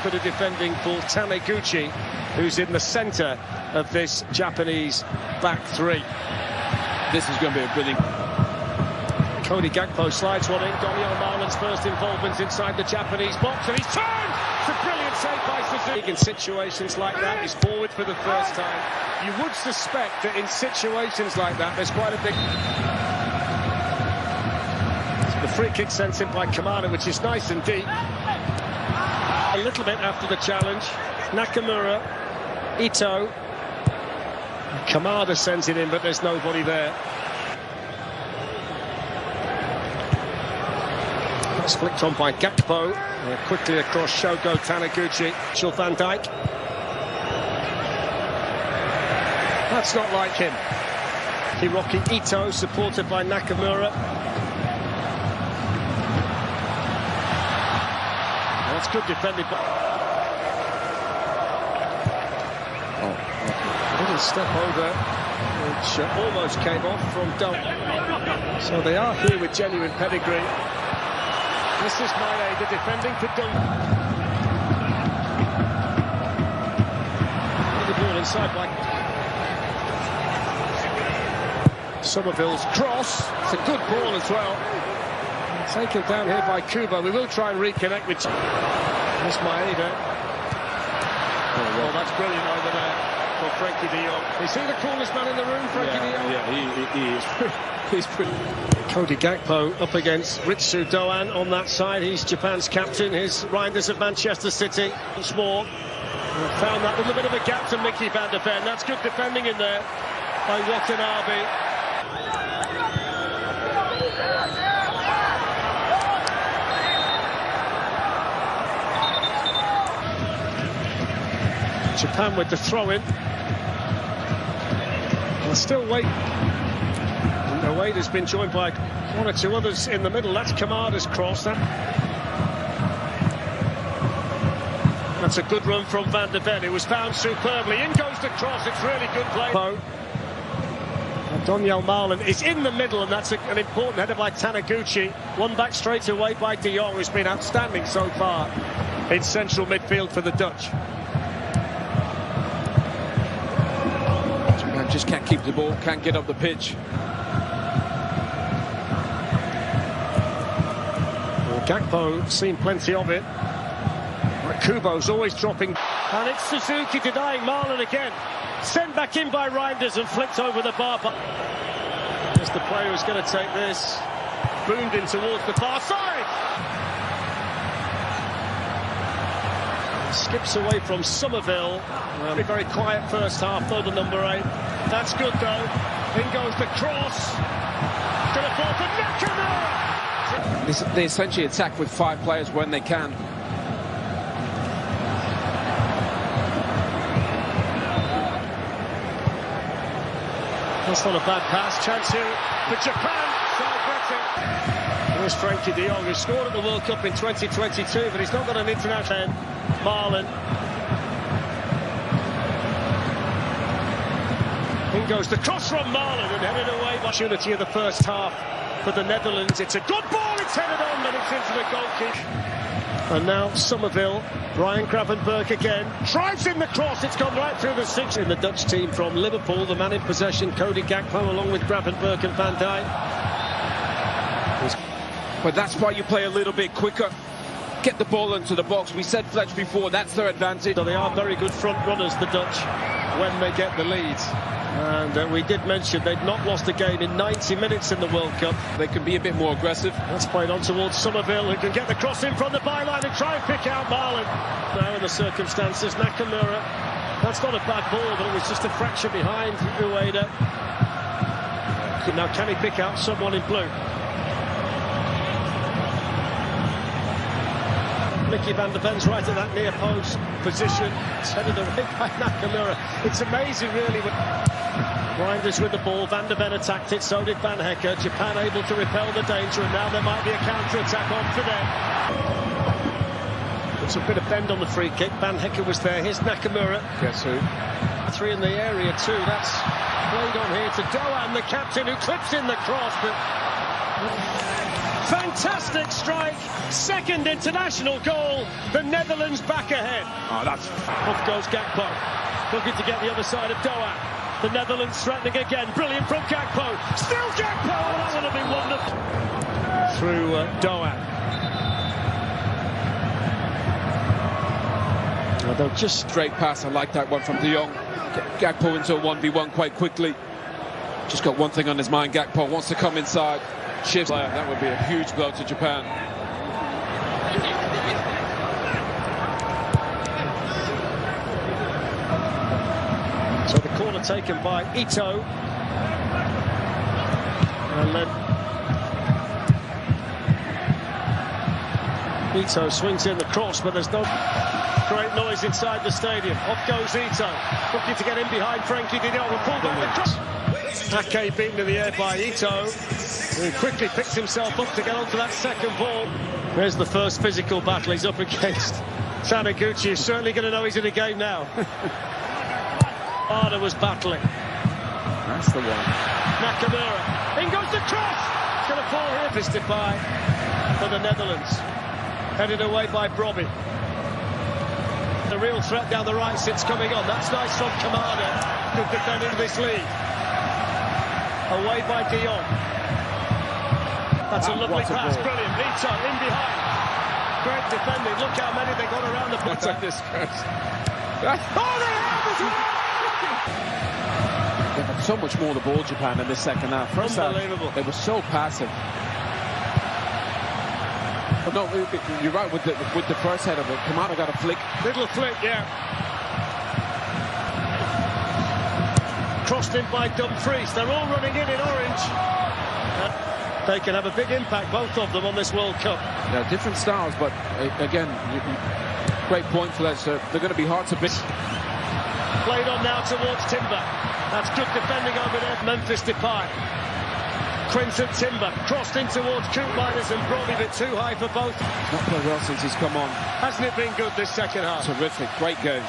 bit of defending for Taniguchi, who's in the centre of this Japanese back three. This is going to be a brilliant... Cody Gakpo slides one in. Daniel Marlin's first involvement inside the Japanese box, and he's turned! It's a brilliant save by Suzuki. In situations like that, he's forward for the first time. You would suspect that in situations like that, there's quite a big... The free kick sent in by Kamada, which is nice and deep. A little bit after the challenge. Nakamura, Ito. Kamada sends it in, but there's nobody there. That's flicked on by Gakpo. Quickly across Shogo Taniguchi. Van Dijk. That's not like him. Hiroki Ito, supported by Nakamura. That's good defended by... Little step over, which almost came off from Dom. So they are here with genuine pedigree. This is Maeda defending for Dom. The ball inside by Somerville's cross. It's a good ball as well. Taken down here by Kubo. We will try and reconnect with... There's Maeda. Oh, that's brilliant over there for Frankie de Jong. Is he the coolest man in the room, Frankie de Jong? Yeah, he is. He's pretty... Cody Gakpo up against Ritsu Doan on that side. He's Japan's captain. Here's Reinders of Manchester City. Once more. Found that little bit of a gap to Mickey van der Ven. That's good defending in there by Watanabe. Japan with the throw-in. They'll still wait. Wade has been joined by one or two others in the middle. That's Kamada's cross. That's a good run from Van der Ven. It was found superbly. In goes the cross. It's really good play. Daniel Marlin is in the middle, and that's an important header by Taniguchi. One back straight away by de Jong, who's been outstanding so far in central midfield for the Dutch. Just can't keep the ball, can't get up the pitch. Well, Gakpo seen plenty of it. Kubo's always dropping. And it's Suzuki denying Marlin again. Sent back in by Reinders and flicked over the bar. As the player who's going to take this. Boomed in towards the far side. Skips away from Somerville. Very quiet first half, though, the number 8. That's good, though. In goes the cross. Going to fall for Nakamura. They essentially attack with 5 players when they can. That's not a bad pass. Chance here for Japan. Here's Frankie de Jong, who scored at the World Cup in 2022, but he's not got an international end. Marlin. In goes the cross from Marlin and headed away. Opportunity of the first half for the Netherlands. It's a good ball. It's headed on, but it's into the goalkeeper. And now Somerville. Ryan Gravenberg again. Drives in the cross. It's gone right through the 6 in the Dutch team from Liverpool. The man in possession, Cody Gakpo, along with Gravenberg and Van Dijk. But that's why you play a little bit quicker. Get the ball into the box. We said Fletch before, that's their advantage. So they are very good front runners, the Dutch, when they get the lead. And we did mention they've not lost a game in 90 minutes in the World Cup. They can be a bit more aggressive. That's played on towards Somerville, who can get the cross in from the byline and try and pick out Marlin. Now in the circumstances, Nakamura. That's not a bad ball, but it was just a fraction behind Ueda. Now can he pick out someone in blue? Mickey van der Ven's right at that near post position. It's headed away by Nakamura. It's amazing, really. Reinders with the ball. Van der Ven attacked it. So did Van Hecker. Japan able to repel the danger, and now there might be a counter-attack on for them. It's a bit of bend on the free kick. Van Hecker was there. Here's Nakamura. Guess who? 3 in the area too. That's played on here to Doan, the captain, who clips in the cross, but Fantastic strike, second international goal, the Netherlands back ahead. Oh, that's... Off goes Gakpo, looking to get the other side of Doha. The Netherlands threatening again, brilliant from Gakpo, still Gakpo, oh, that would have been wonderful. Through Doha. Although just straight pass, I like that one from De Jong. Gakpo into a 1v1 quite quickly. Just got one thing on his mind, Gakpo wants to come inside. Shift. That would be a huge blow to Japan. So the corner taken by Ito. And then Ito swings in the cross, but there's no great noise inside the stadium. Off goes Ito, looking to get in behind Frankie de Jong and pull back the cross. Ake beaten in the air by Ito, who quickly picks himself up to get onto that second ball. There's the first physical battle he's up against. Taniguchi is certainly going to know he's in the game now. Arda was battling. That's the one. Nakamura, in goes the cross. It's going to fall here, fisted by for the Netherlands. Headed away by Brobby. The real threat down the right sits coming on. That's nice from Kamada. Good defending this lead. Away by De Jong. That's a lovely pass. Brilliant. Ito in behind. Great defending. Look how many they got around the What's ball. on this curse? Oh, they have as well! They had so much more the ball, Japan, in this second half. First Unbelievable. Half, they were so passive. But no, you're right with the first head of it. Kamada got a flick. Little flick, yeah. Crossed in by Dumfries. They're all running in orange. They can have a big impact, both of them, on this World Cup. Yeah, different styles, but again, great point for that. So they're going to be hard to beat. Played on now towards Timber. That's good defending over there. Memphis Depay. Quinton Timber crossed in towards Koopmeiners and Brobby, but too high for both. Not played well since he's come on. Hasn't it been good this second half? Terrific, great game.